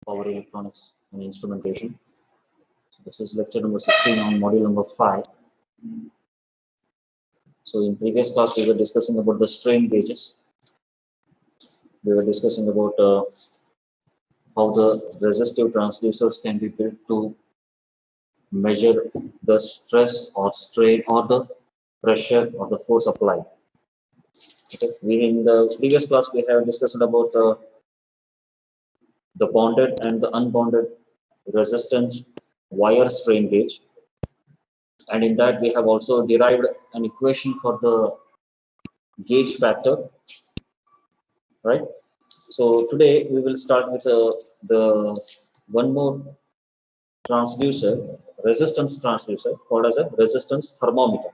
Power Electronics and Instrumentation. So this is lecture number 16 on module number 5. So in previous class we were discussing about the strain gauges. We were discussing about how the resistive transducers can be built to measure the stress or strain or the pressure or the force applied. Okay. In the previous class we have discussed about the bonded and the unbonded resistance wire strain gauge, and in that we have also derived an equation for the gauge factor, right? So today we will start with the one more transducer, resistance transducer, called as a resistance thermometer.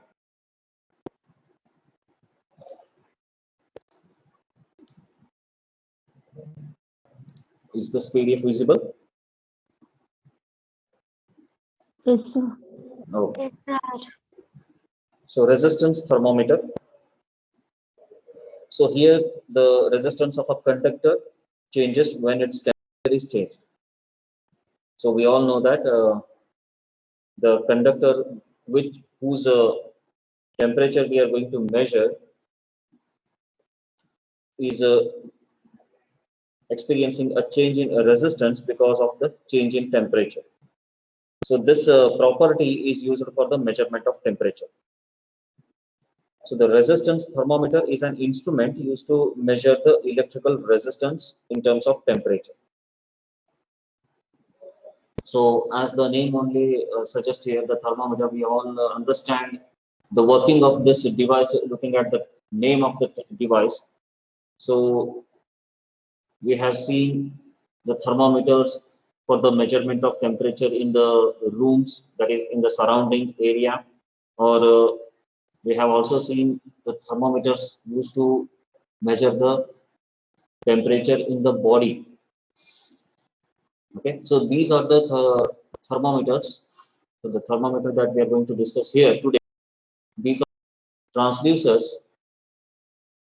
Is this PDF visible? Yes, sir. No. Yes, sir. So resistance thermometer. So here the resistance of a conductor changes when its temperature is changed. So we all know that the conductor whose temperature we are going to measure is experiencing a change in resistance because of the change in temperature. So this property is used for the measurement of temperature. So the resistance thermometer is an instrument used to measure the electrical resistance in terms of temperature. So as the name only suggests here, the thermometer, we all understand the working of this device looking at the name of the device. So we have seen the thermometers for the measurement of temperature in the rooms, that is in the surrounding area, or we have also seen the thermometers used to measure the temperature in the body. Okay, so these are the thermometers. So the thermometer that we are going to discuss here today, these are transducers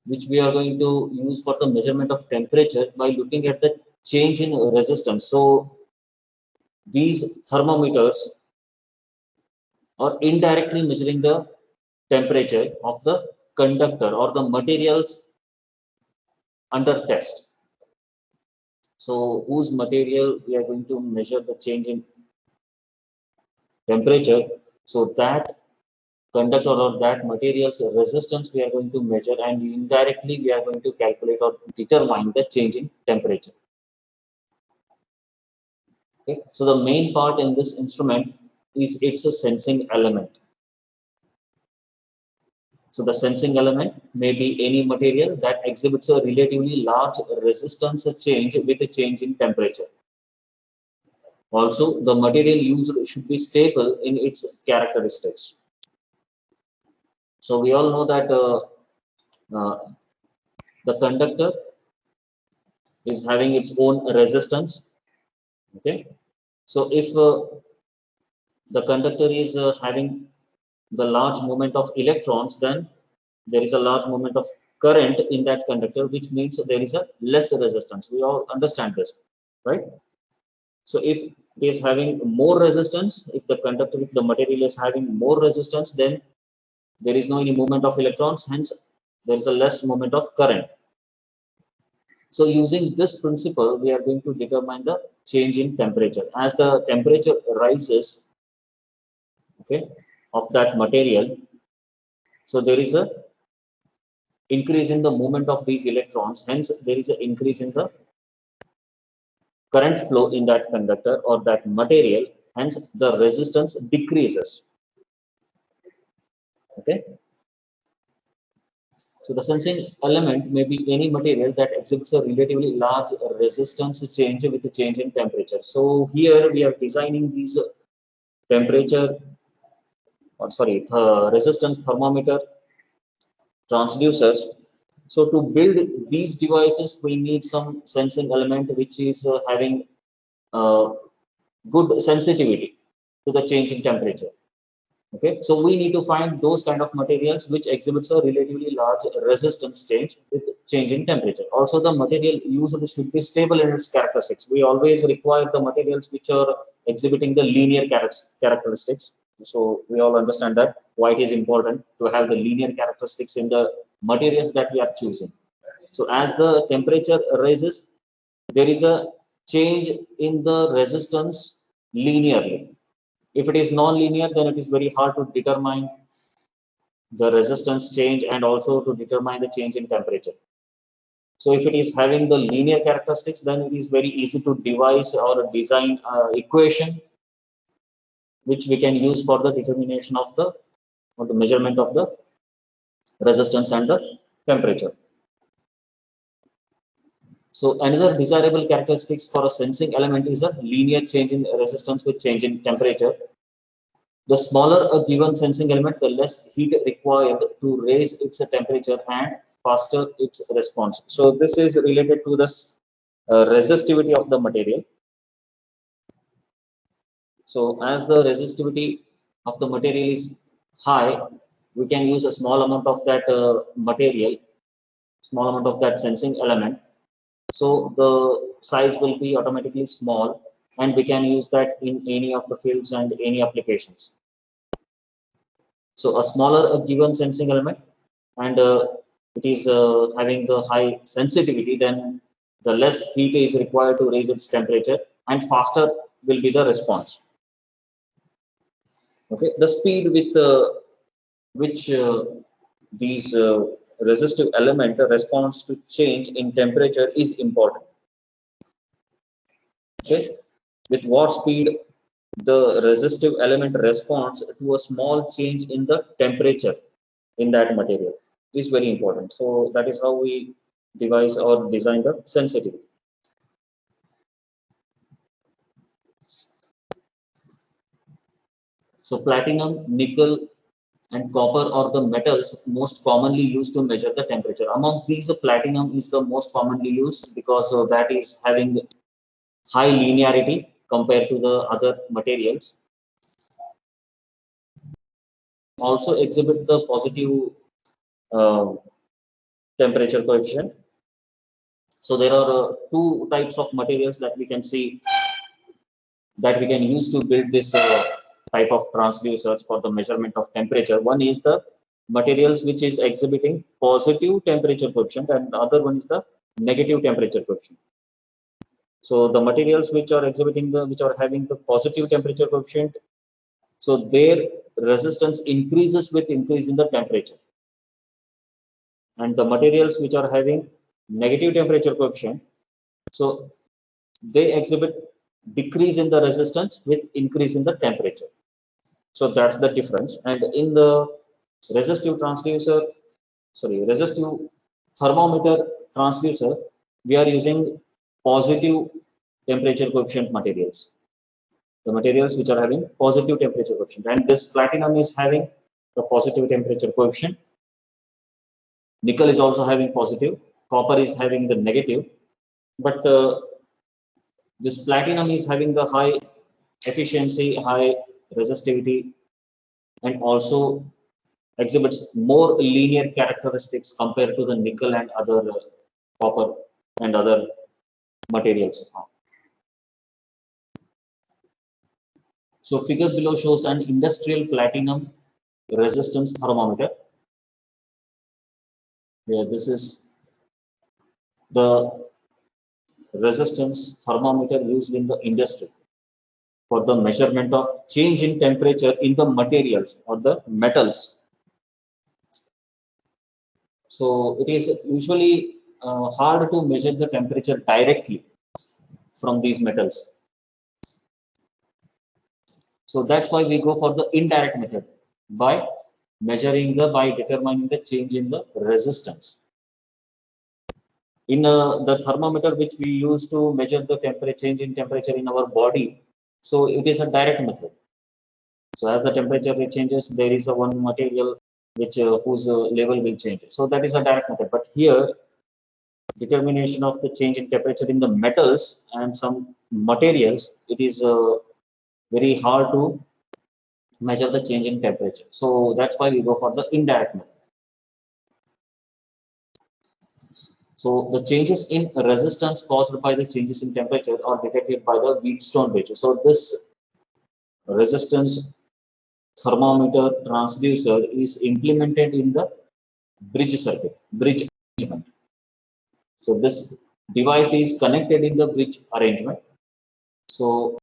which we are going to use for the measurement of temperature by looking at the change in resistance. So these thermometers are indirectly measuring the temperature of the conductor or the materials under test. So whose material we are going to measure the change in temperature, so that conductor or that material's resistance we are going to measure, and indirectly we are going to calculate or determine the change in temperature. Okay, so the main part in this instrument is it's a sensing element. So the sensing element may be any material that exhibits a relatively large resistance change with a change in temperature. Also, the material used should be stable in its characteristics. So we all know that the conductor is having its own resistance. Okay, so if the conductor is having the large movement of electrons, then there is a large movement of current in that conductor, which means there is a less resistance. We all understand this, right? So if it is having more resistance, if the conductor, if the material is having more resistance, then there is no any movement of electrons, hence there is a less movement of current. So using this principle, we are going to determine the change in temperature. As the temperature rises, okay, of that material, so there is a increase in the movement of these electrons, hence there is an increase in the current flow in that conductor or that material, hence the resistance decreases. Okay, so the sensing element may be any material that exhibits a relatively large resistance change with the change in temperature. So here we are designing these resistance thermometer transducers. So to build these devices, we need some sensing element which is having good sensitivity to the change in temperature. Okay, so we need to find those kind of materials which exhibits a relatively large resistance change with change in temperature. Also, the material used should be stable in its characteristics. We always require the materials which are exhibiting the linear characteristics. So we all understand that why it is important to have the linear characteristics in the materials that we are choosing. So as the temperature rises, there is a change in the resistance linearly. If it is non-linear, then it is very hard to determine the resistance change and also to determine the change in temperature. So if it is having the linear characteristics, then it is very easy to devise or design equation which we can use for the determination of the or the measurement of the resistance and the temperature. So another desirable characteristics for a sensing element is a linear change in resistance with change in temperature. The smaller a given sensing element, the less heat required to raise its temperature and faster its response. So this is related to this resistivity of the material. So as the resistivity of the material is high, we can use a small amount of that material, small amount of that sensing element. So the size will be automatically small and we can use that in any of the fields and any applications. So a smaller a given sensing element and it is having the high sensitivity, then the less heat is required to raise its temperature and faster will be the response. Okay, the speed with which these resistive element responds to change in temperature is important. Okay, with what speed the resistive element responds to a small change in the temperature in that material is very important. So that is how we devise or design the sensitivity. So platinum, nickel, and copper are the metals most commonly used to measure the temperature. Among these, the platinum is the most commonly used because that is having high linearity compared to the other materials. Also exhibit the positive uh, temperature coefficient. So there are two types of materials that we can see that we can use to build this type of transducers for the measurement of temperature. One is the materials which is exhibiting positive temperature coefficient and the other one is the negative temperature coefficient. So the materials which are exhibiting which are having the positive temperature coefficient, so their resistance increases with increase in the temperature. And the materials which are having negative temperature coefficient, so they exhibit decrease in the resistance with increase in the temperature. So that's the difference. And in the resistive transducer, resistive thermometer transducer, we are using positive temperature coefficient materials. The materials which are having positive temperature coefficient. And this platinum is having the positive temperature coefficient. Nickel is also having positive. Copper is having the negative. But this platinum is having the high efficiency, high resistivity, and also exhibits more linear characteristics compared to the nickel and other copper and other materials. So figure below shows an industrial platinum resistance thermometer. Here, this is the resistance thermometer used in the industry for the measurement of change in temperature in the materials or the metals. So it is usually hard to measure the temperature directly from these metals. So that's why we go for the indirect method by by determining the change in the resistance. In the thermometer which we use to measure the change in temperature in our body, so it is a direct method. So as the temperature changes, there is a one material which whose level will change. So that is a direct method. But here, determination of the change in temperature in the metals and some materials, it is very hard to measure the change in temperature. So that's why we go for the indirect method. So the changes in resistance caused by the changes in temperature are detected by the Wheatstone bridge. So this resistance thermometer transducer is implemented in the bridge arrangement. So this device is connected in the bridge arrangement. So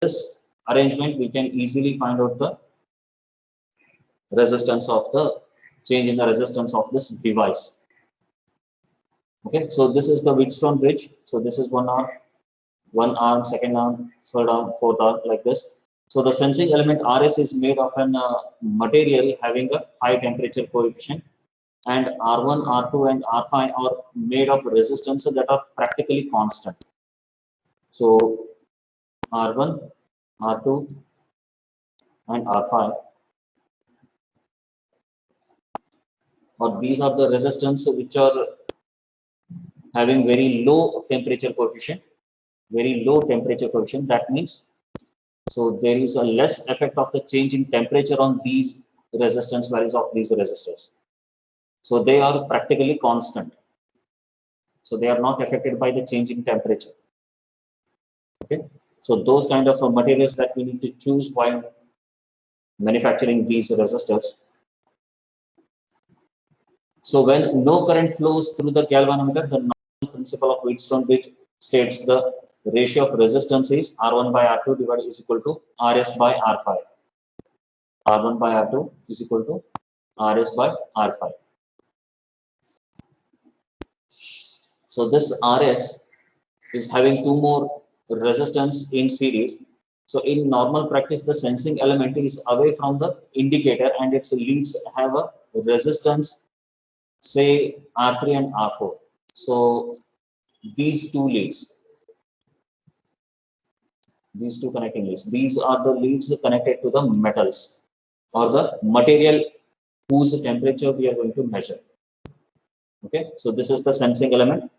this arrangement we can easily find out the resistance of the change in the resistance of this device. Okay, so this is the Wheatstone bridge. So this is one arm, second arm, third arm, fourth arm, like this. So the sensing element RS is made of an material having a high temperature coefficient, and R1, R2, and R5 are made of resistance that are practically constant. So R1, R2, and R5, or these are the resistance which are having very low temperature coefficient. Very low temperature coefficient. That means so there is a less effect of the change in temperature on these resistance values of these resistors. So they are practically constant. So they are not affected by the change in temperature. Okay. So those kind of materials that we need to choose while manufacturing these resistors. So when no current flows through the galvanometer, the normal principle of Wheatstone bridge states the ratio of resistance is R1 by R2 divided is equal to RS by R5. R1 by R2 is equal to RS by R5. So this RS is having two more resistance in series. So in normal practice, the sensing element is away from the indicator and its leads have a resistance, say R3 and R4. So these two leads, these two connecting leads, these are the leads connected to the metals or the material whose temperature we are going to measure. Okay, so this is the sensing element.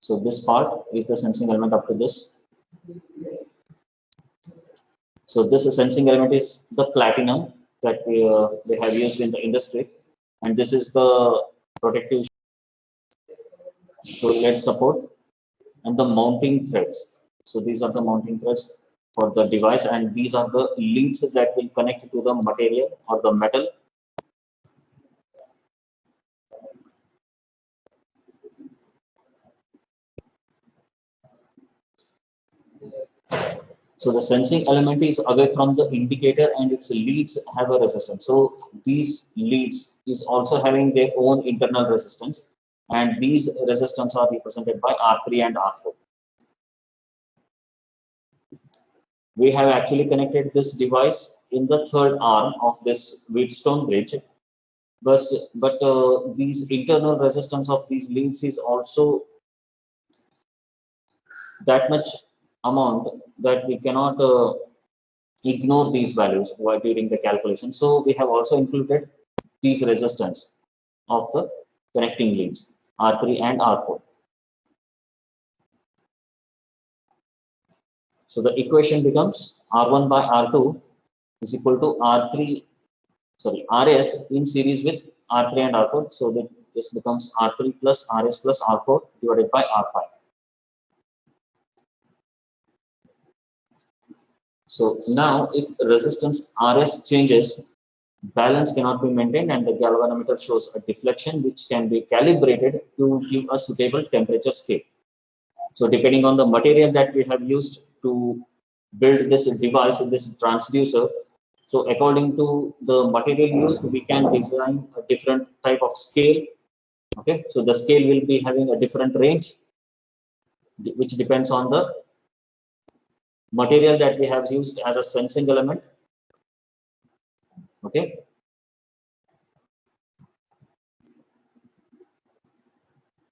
So this part is the sensing element up to this. So this sensing element is the platinum that they have used in the industry, and this is the protective lead support and the mounting threads. So these are the mounting threads for the device, and these are the links that will connect to the material or the metal. So the sensing element is away from the indicator and its leads have a resistance. So these leads is also having their own internal resistance, and these resistance are represented by R3 and R4. We have actually connected this device in the third arm of this Wheatstone bridge, but these internal resistance of these leads is also that much amount that we cannot ignore these values while during the calculation. So we have also included these resistance of the connecting leads R3 and R4. So the equation becomes R1 by R2 is equal to RS in series with R3 and R4. So that this becomes R3 plus RS plus R4 divided by R5. So now if resistance RS changes, balance cannot be maintained and the galvanometer shows a deflection which can be calibrated to give a suitable temperature scale. So depending on the material that we have used to build this device, this transducer, so according to the material used, we can design a different type of scale. Okay, so the scale will be having a different range, which depends on the material that we have used as a sensing element. Okay.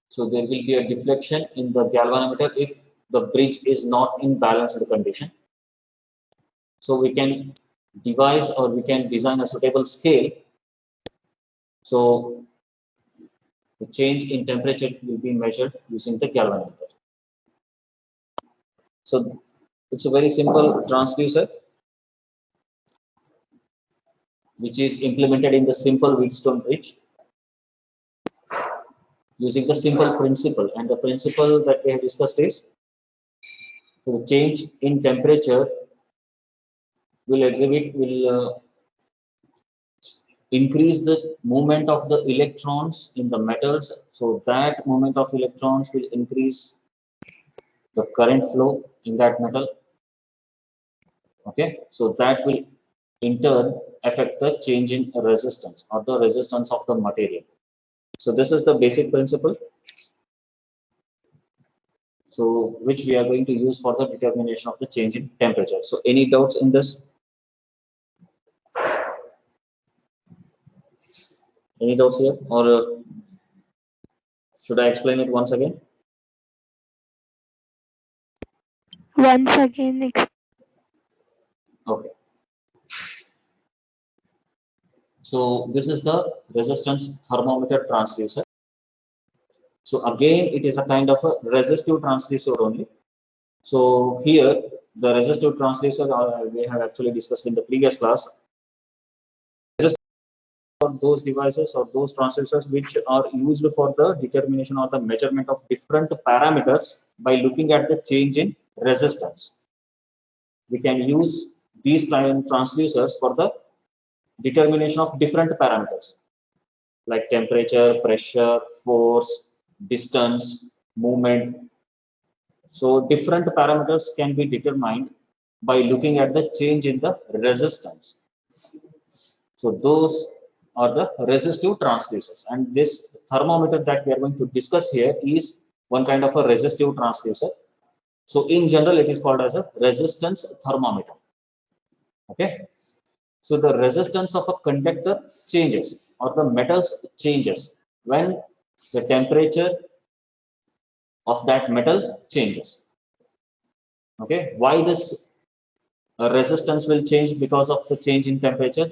So there will be a deflection in the galvanometer if the bridge is not in balanced condition. So we can devise or we can design a suitable scale. So the change in temperature will be measured using the galvanometer. So it's a very simple transducer which is implemented in the simple Wheatstone bridge. using the simple principle, and the principle that we have discussed is, so the change in temperature will increase the movement of the electrons in the metals, so that movement of electrons will increase the current flow in that metal. Okay, so that will in turn affect the change in resistance or the resistance of the material. So this is the basic principle, so which we are going to use for the determination of the change in temperature. So any doubts in this? Any doubts here, or should I explain it once again? Once again, Okay. So this is the resistance thermometer transducer. So again, it is a kind of a resistive transducer only. So here, the resistive transducer we have actually discussed in the previous class. For those devices or those transducers which are used for the determination or the measurement of different parameters by looking at the change in resistance. We can use these transducers for the determination of different parameters like temperature, pressure, force, distance, movement. So different parameters can be determined by looking at the change in the resistance. So those are the resistive transducers, and this thermometer that we are going to discuss here is one kind of a resistive transducer. So in general, it is called as a resistance thermometer. Okay. So the resistance of a conductor changes or the metals changes when the temperature of that metal changes. Okay. Why this resistance will change? Because of the change in temperature.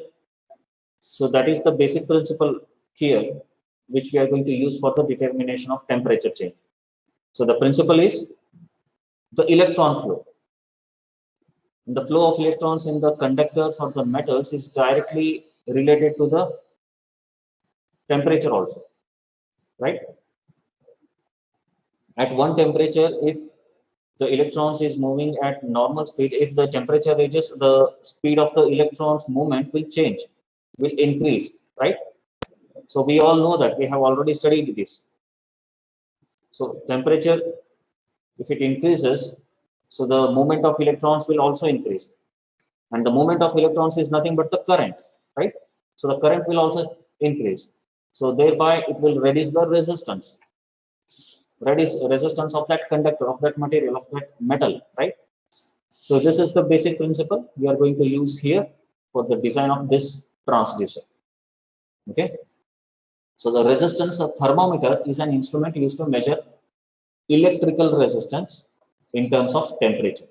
So that is the basic principle here, which we are going to use for the determination of temperature change. So the principle is the electron flow. The flow of electrons in the conductors or the metals is directly related to the temperature also, right? At one temperature, if the electrons is moving at normal speed, if the temperature reaches, the speed of the electrons movement will change, will increase, right? So we all know that, we have already studied this. So temperature, if it increases, so the movement of electrons will also increase. And the movement of electrons is nothing but the current, right? So the current will also increase. So thereby it will reduce the resistance. Reduce resistance of that conductor, of that material, of that metal, right? So this is the basic principle we are going to use here for the design of this transducer. Okay. So the resistance of thermometer is an instrument used to measure electrical resistance in terms of temperature.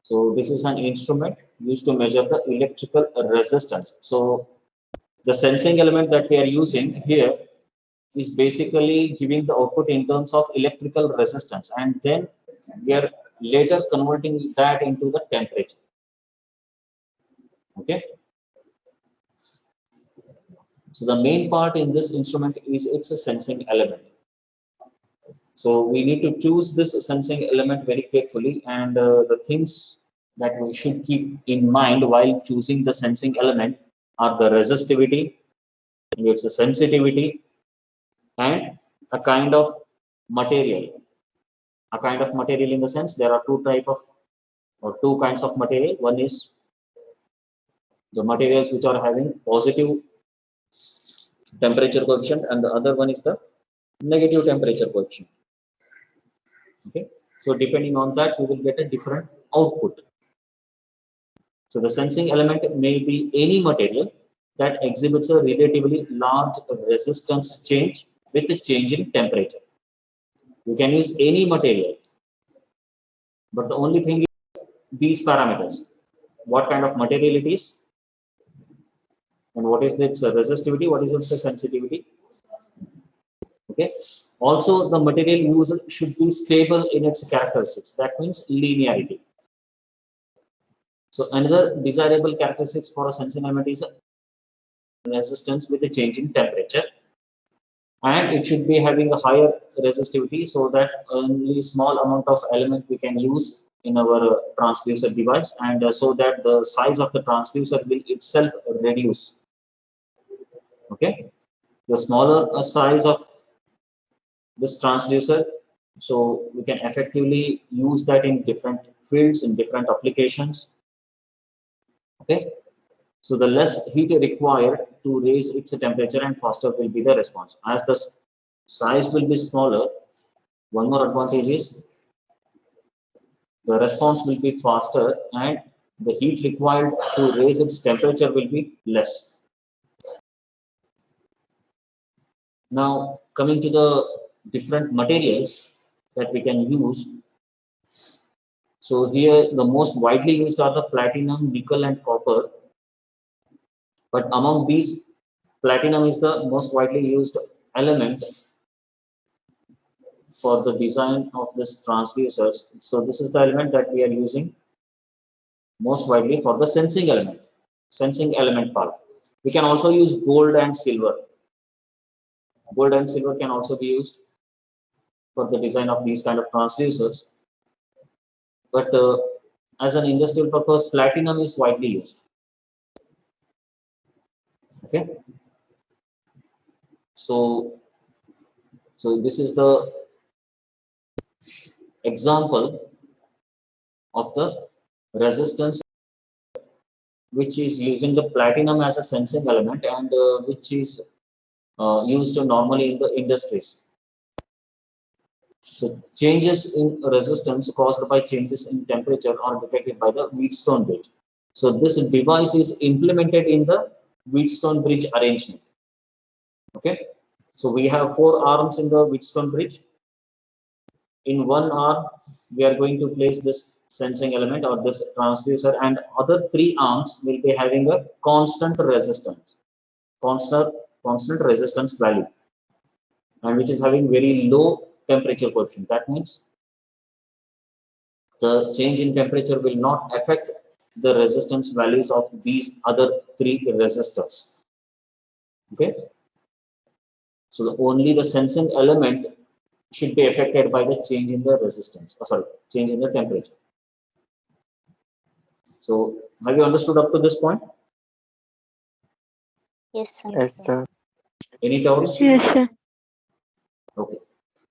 So this is an instrument used to measure the electrical resistance. So the sensing element that we are using here is basically giving the output in terms of electrical resistance, and then we are later converting that into the temperature. Okay. So the main part in this instrument is it's a sensing element. So we need to choose this sensing element very carefully, and the things that we should keep in mind while choosing the sensing element are the resistivity, its sensitivity, and a kind of material. A kind of material in the sense there are two kinds of material. One is the materials which are having positive temperature coefficient, and the other one is the negative temperature coefficient. Okay, so depending on that, we will get a different output. So the sensing element may be any material that exhibits a relatively large resistance change with a change in temperature. You can use any material, but the only thing is these parameters: what kind of material it is, and what is its resistivity, what is its sensitivity. Okay. Also, the material used should be stable in its characteristics. That means linearity. So another desirable characteristics for a sensing element is resistance with a change in temperature. and it should be having a higher resistivity so that only small amount of element we can use in our transducer device, and so that the size of the transducer will itself reduce. Okay, the smaller size of this transducer, so we can effectively use that in different fields, in different applications. Okay, so the less heat required to raise its temperature and faster will be the response. As the size will be smaller, one more advantage is the response will be faster and the heat required to raise its temperature will be less. Now, coming to the different materials that we can use. So here the most widely used are the platinum, nickel and copper. But among these, platinum is the most widely used element for the design of this transducers. So this is the element that we are using most widely for the sensing element part. We can also use gold and silver. Gold and silver can also be used for the design of these kind of transducers. But as an industrial purpose, platinum is widely used. Okay. So this is the example of the resistance which is using the platinum as a sensing element, and which is used normally in the industries. So changes in resistance caused by changes in temperature are detected by the Wheatstone bridge. So this device is implemented in the Wheatstone bridge arrangement. Okay. So we have 4 arms in the Wheatstone bridge. In one arm, we are going to place this sensing element or this transducer, and other 3 arms will be having a constant resistance, constant resistance value, and which is having very low temperature coefficient. That means the change in temperature will not affect the resistance values of these other 3 resistors. Okay, so only the sensing element should be affected by the change in the resistance, change in the temperature. So have you understood up to this point? Yes, sir. Yes, sir. Any doubts? Yes, sir. Okay.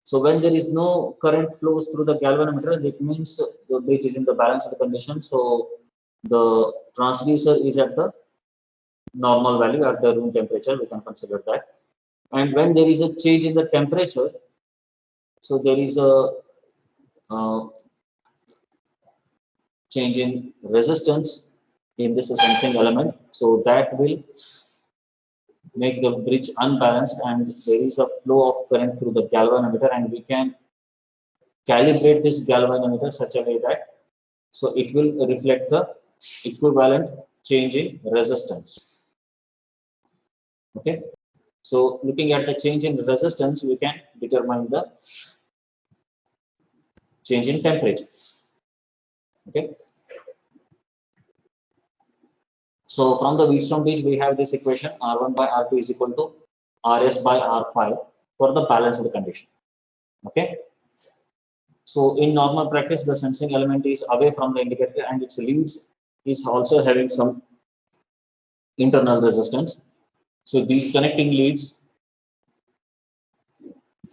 So when there is no current flows through the galvanometer, that means the bridge is in the balanced condition. So the transducer is at the normal value at the room temperature. We can consider that. And when there is a change in the temperature, so there is a change in resistance in this sensing element. So that will make the bridge unbalanced, and there is a flow of current through the galvanometer, and we can calibrate this galvanometer such a way that so it will reflect the equivalent change in resistance. Okay, so looking at the change in resistance, we can determine the change in temperature. Okay, so from the Wheatstone bridge, we have this equation: R1 by R2 is equal to Rs by R5 for the balanced condition. Okay, so in normal practice, the sensing element is away from the indicator, and its leads is also having some internal resistance. So these connecting leads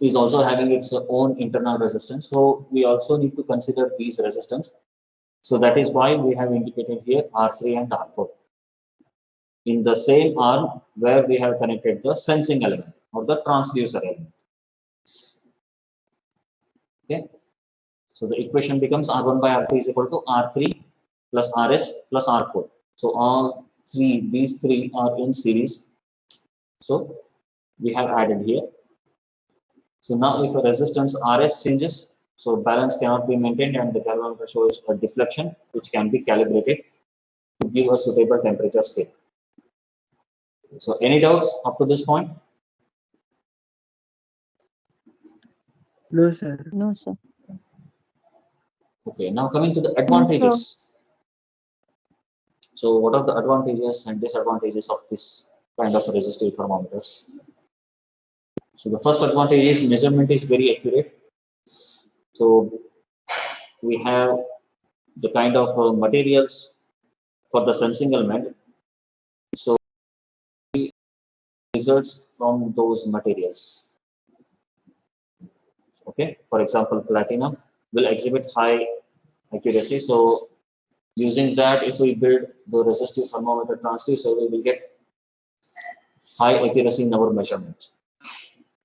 is also having its own internal resistance. So we also need to consider these resistance. So that is why we have indicated here R3 and R4 in the same arm where we have connected the sensing element or the transducer element. Okay. So the equation becomes R1 by R2 is equal to R3 plus Rs plus R4. So all these three are in series. So we have added here. So now if a resistance Rs changes, so balance cannot be maintained, and the galvanometer shows a deflection which can be calibrated to give a suitable temperature scale. So any doubts up to this point? No, sir. No, sir. Okay, now coming to the advantages. So what are the advantages and disadvantages of this kind of resistive thermometers? So the first advantage is measurement is very accurate. So we have the kind of materials for the sensing element. So results from those materials. Okay, for example, platinum will exhibit high accuracy. So using that, if we build the resistive thermometer transducer, we will get high accuracy in our measurements.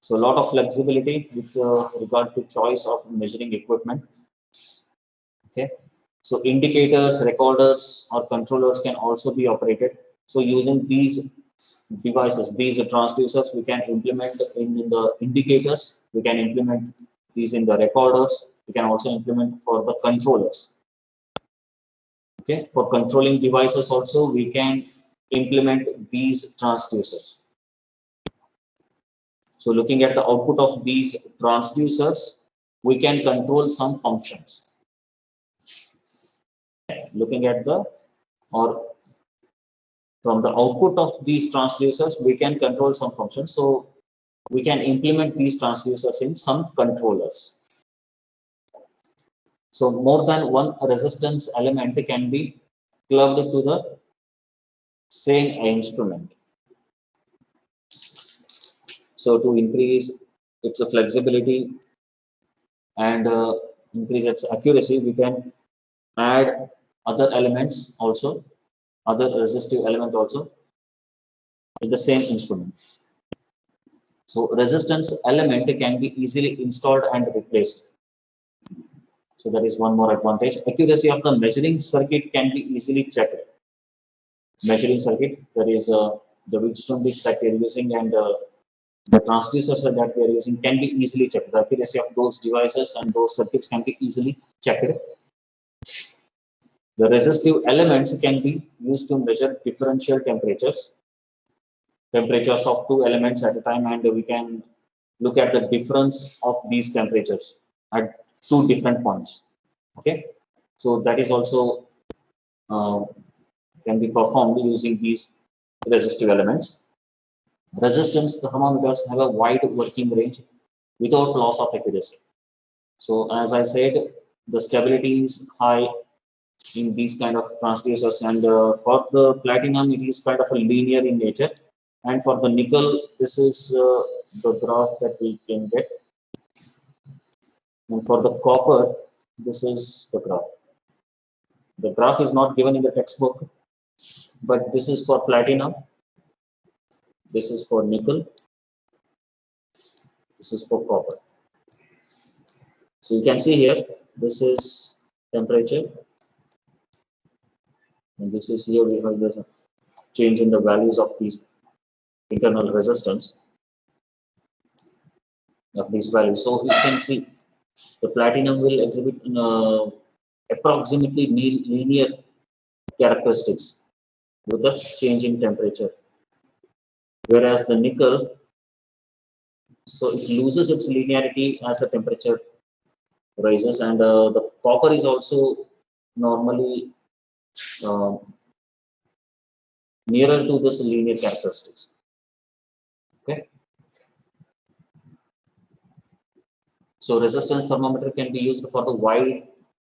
So a lot of flexibility with regard to choice of measuring equipment. Okay, so indicators, recorders, or controllers can also be operated. So using these devices, these transducers, we can implement in the indicators, we can implement these in the recorders, we can also implement for the controllers. Okay, for controlling devices also, we can implement these transducers. So looking at the output of these transducers, we can control some functions. Looking at the, or from the output of these transducers, we can control some functions. So we can implement these transducers in some controllers. So more than one resistance element can be clubbed to the same instrument. So to increase its flexibility and increase its accuracy, we can add other elements also, other resistive element also in the same instrument. So resistance element can be easily installed and replaced. So that is one more advantage. Accuracy of the measuring circuit can be easily checked. Measuring circuit, there is the Wheatstone bits that we are using, and the transducers that we are using can be easily checked. The accuracy of those devices and those circuits can be easily checked. The resistive elements can be used to measure differential temperatures of two elements at a time, and we can look at the difference of these temperatures at two different points. Okay, so that is also can be performed using these resistive elements. Resistance thermometers have a wide working range without loss of accuracy. So as I said, the stability is high in these kind of transducers, and for the platinum it is kind of a linear in nature, and for the nickel this is the graph that we can get, and for the copper this is the graph. The graph is not given in the textbook, but this is for platinum, this is for nickel, this is for copper. So you can see here, this is temperature, and this is here we have this change in the values of these internal resistance of these values. So you can see the platinum will exhibit approximately linear characteristics with the change in temperature, whereas the nickel, so it loses its linearity as the temperature rises, and the copper is also normally uh, nearer to this linear characteristics. Okay, so resistance thermometer can be used for the wide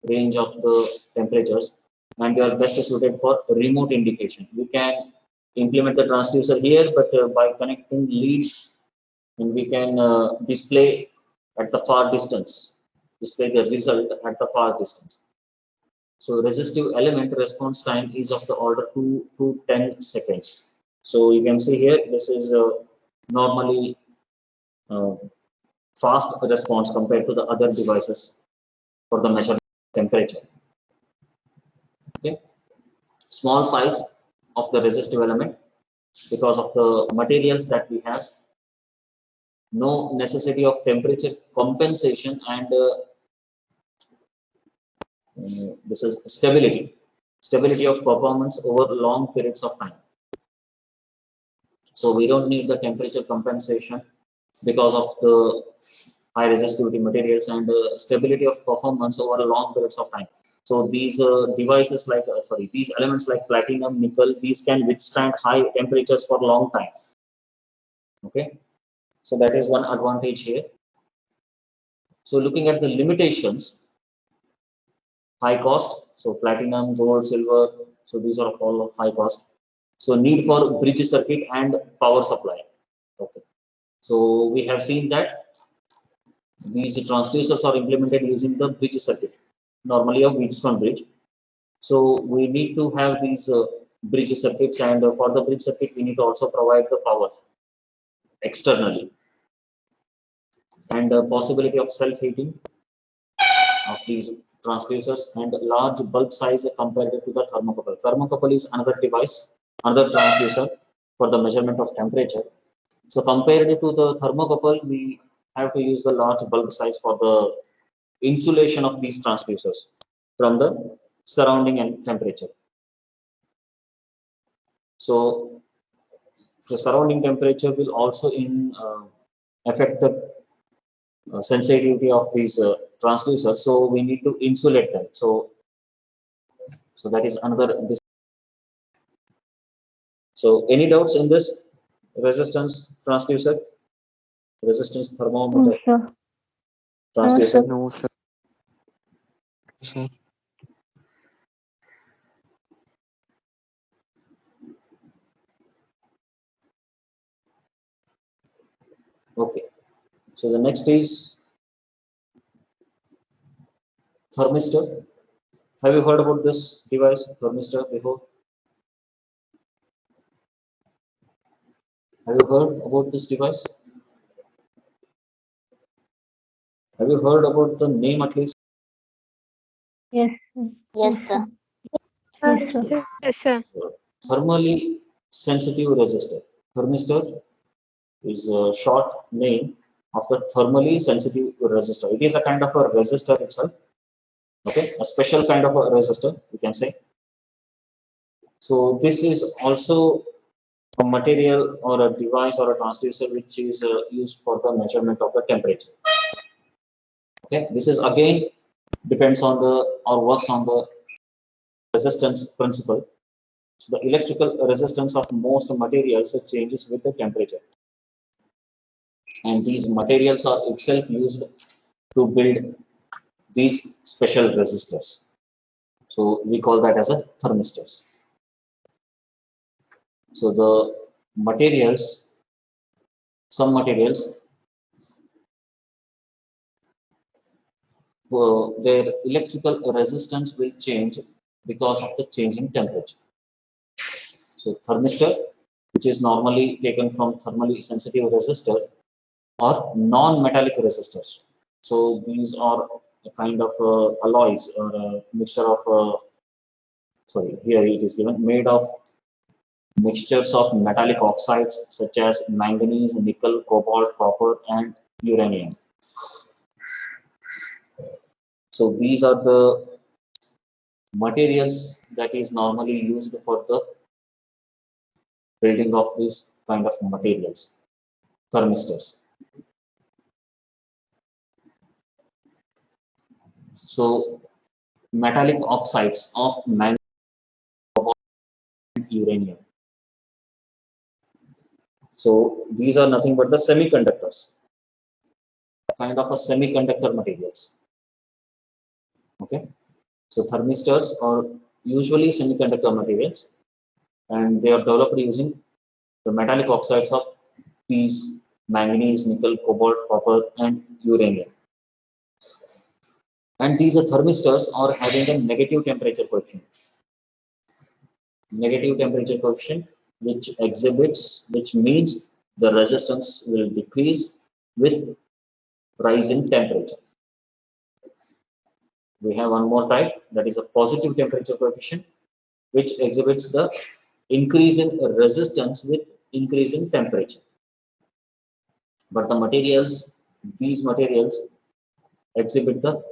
range of the temperatures, and they are best suited for remote indication. We can implement the transducer here, but by connecting leads, and we can display at the far distance, display the result at the far distance. So resistive element response time is of the order 2 to 10 seconds. So you can see here, this is normally uh, fast response compared to the other devices for the measurement temperature. Okay, small size of the resistive element because of the materials that we have, no necessity of temperature compensation, and this is stability of performance over long periods of time. So we don't need the temperature compensation because of the high resistivity materials, and stability of performance over long periods of time. So these devices like these elements like platinum, nickel, these can withstand high temperatures for long time. Okay, So that is one advantage here. So looking at the limitations, high cost, so platinum, gold, silver, so these are all of high cost. So need for bridge circuit and power supply. Okay. So we have seen that these transducers are implemented using the bridge circuit, normally a Wheatstone bridge. So we need to have these bridge circuits, and for the bridge circuit, we need to also provide the power externally, and possibility of self-heating of these transducers, and large bulk size compared to the thermocouple. Thermocouple is another device, another transducer for the measurement of temperature. So compared to the thermocouple, we have to use the large bulk size for the insulation of these transducers from the surrounding and temperature. So the surrounding temperature will also affect the sensitivity of these transducers. So we need to insulate them. So that is another. So any doubts in this resistance transducer, resistance thermometer No, sir. transducer? No, sir. Sir. Okay. So the next is thermistor. Have you heard about this device, thermistor, before? Have you heard about this device? Have you heard about the name at least? Yes, sir. Yes, sir. Yes, sir. Yes, sir. Thermally sensitive resistor. Thermistor is a short name of the thermally sensitive resistor. It is a kind of a resistor itself. Okay, a special kind of a resistor, you can say. So this is also a material or a device or a transducer which is used for the measurement of the temperature. Okay, this is again depends on the or works on the resistance principle. So the electrical resistance of most materials changes with the temperature, and these materials are itself used to build these special resistors. So we call that as a thermistors. So the materials, some materials, their electrical resistance will change because of the changing temperature. So thermistor, which is normally taken from thermally sensitive resistor, or non-metallic resistors. So these are a kind of alloys or a mixture of, sorry, here it is given, made of mixtures of metallic oxides such as manganese, nickel, cobalt, copper, and uranium. So these are the materials that is normally used for the building of this kind of materials, thermistors. So metallic oxides of manganese and uranium. So these are nothing but the semiconductors, kind of a semiconductor materials. Okay, so thermistors are usually semiconductor materials, and they are developed using the metallic oxides of these manganese, nickel, cobalt, copper, and uranium. And these thermistors are having a negative temperature coefficient. Negative temperature coefficient, which means the resistance will decrease with rise in temperature. We have one more type, that is a positive temperature coefficient, which exhibits the increase in resistance with increase in temperature. But the materials, these materials exhibit the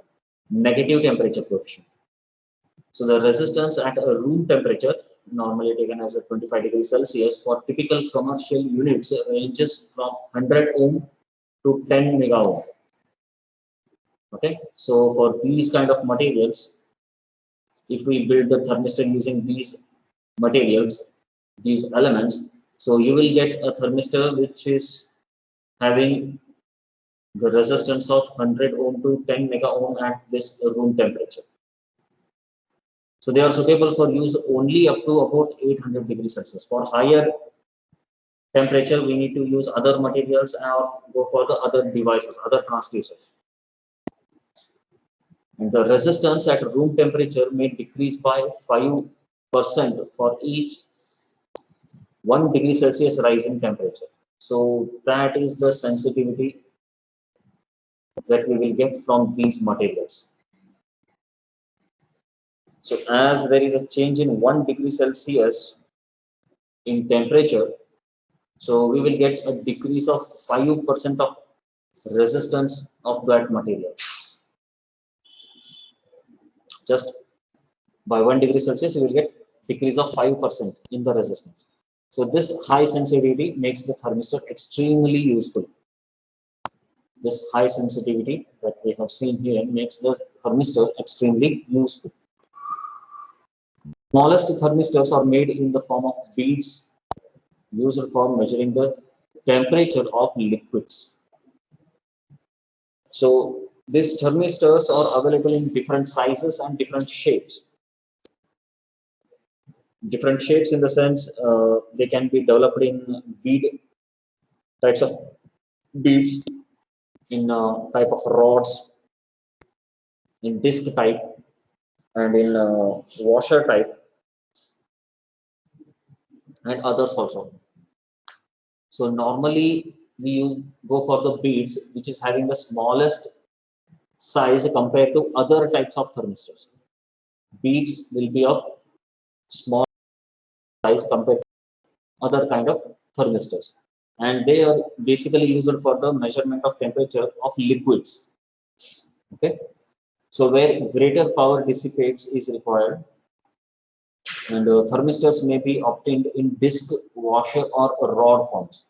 negative temperature coefficient. So the resistance at a room temperature, normally taken as a 25 degrees Celsius, for typical commercial units ranges from 100 ohm to 10 mega ohm. Okay, so for these kind of materials, if we build the thermistor using these materials, these elements, so you will get a thermistor which is having the resistance of 100 ohm to 10 mega ohm at this room temperature. So they are suitable for use only up to about 800 degrees Celsius. For higher temperature, we need to use other materials or go for the other devices, other transducers. And the resistance at room temperature may decrease by 5% for each 1 degree Celsius rise in temperature. So that is the sensitivity that we will get from these materials. So as there is a change in 1 degree Celsius in temperature, so we will get a decrease of 5% of resistance of that material. Just by 1 degree Celsius, you will get decrease of 5% in the resistance. So this high sensitivity makes the thermistor extremely useful. This high sensitivity that we have seen here makes the thermistor extremely useful. Smallest thermistors are made in the form of beads used for measuring the temperature of liquids. So these thermistors are available in different sizes and different shapes. Different shapes in the sense they can be developed in bead types of beads, in type of rods, in disc type, and in washer type, and others also. So normally we go for the beads which is having the smallest size compared to other types of thermistors. Beads will be of small size compared to other kind of thermistors, and they are basically used for the measurement of temperature of liquids. Okay, so where greater power dissipates is required, and thermistors may be obtained in disc, washer, or rod forms.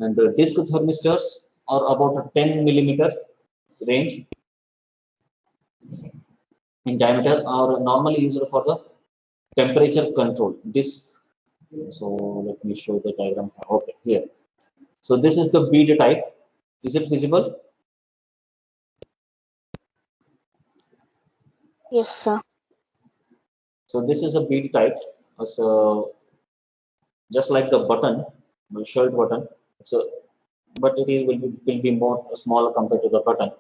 And disc thermistors are about a 10 millimeter range in diameter, are normally used for the temperature control. Disc. So let me show the diagram. Okay, here. So this is the bead type. Is it visible? Yes, sir. So this is a bead type. So just like the button, the shirt button. So, but it is, will be more small compared to the button.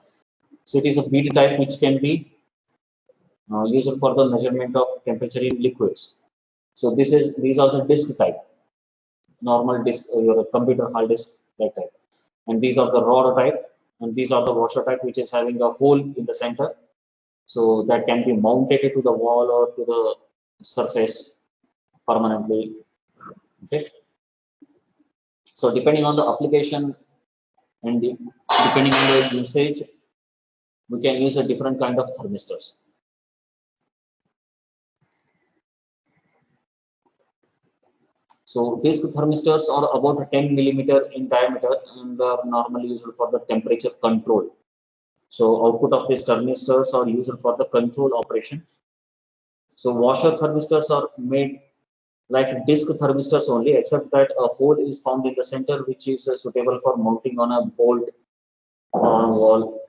So it is a bead type which can be used for the measurement of temperature in liquids. So these are the disk type, normal disk, your computer hard disk like type, and these are the rod type, and these are the washer type, which is having a hole in the center, so that can be mounted to the wall or to the surface permanently. Okay. So depending on the application and depending on the usage, we can use a different kind of thermistors. So disc thermistors are about 10 millimeter in diameter and are normally used for the temperature control. So output of these thermistors are used for the control operation. So washer thermistors are made like disc thermistors only, except that a hole is found in the center, which is suitable for mounting on a bolt or on a wall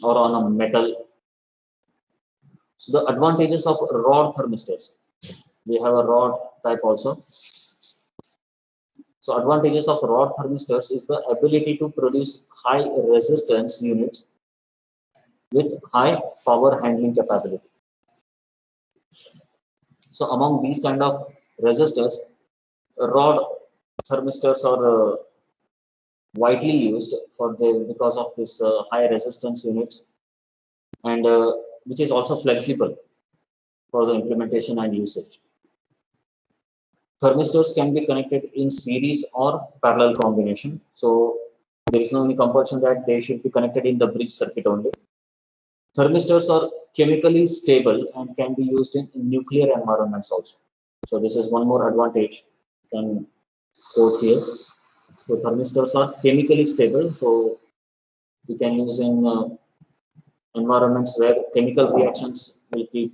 or on a metal. So the advantages of rod thermistors. We have a rod type also. So advantages of rod thermistors is the ability to produce high resistance units with high power handling capability. So among these kind of resistors, rod thermistors are widely used for the because of this high resistance units, and which is also flexible for the implementation and usage. Thermistors can be connected in series or parallel combination. So there is no any compulsion that they should be connected in the bridge circuit only. Thermistors are chemically stable and can be used in nuclear environments also. So this is one more advantage you can quote here. So thermistors are chemically stable, so we can use in environments where chemical reactions will keep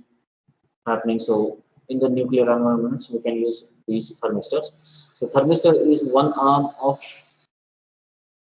happening. So in the nuclear environments, we can use these thermistors. So thermistor is one arm of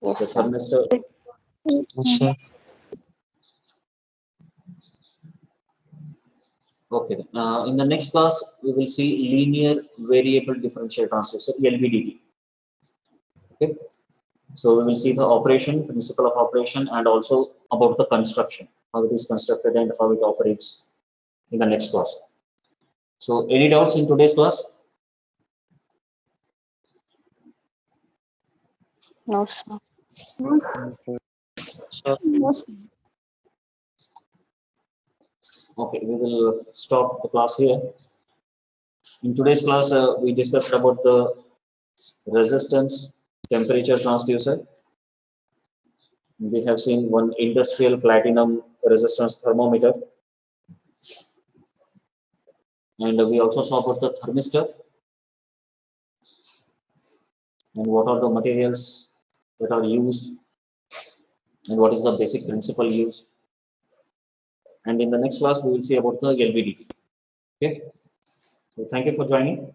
The Yes, sir. thermistor. Yes, sir. Okay. In the next class, we will see linear variable differential transducer (LVDT). Okay. So we will see the operation, principle of operation, and also about the construction, how it is constructed and how it operates in the next class. So any doubts in today's class? No, sir. Sir, Okay, we will stop the class here. In today's class, we discussed about the resistance temperature transducer. We have seen one industrial platinum resistance thermometer, and we also saw about the thermistor and what are the materials that are used and what is the basic principle used. And in the next class, we will see about the LVDT. Okay, so thank you for joining.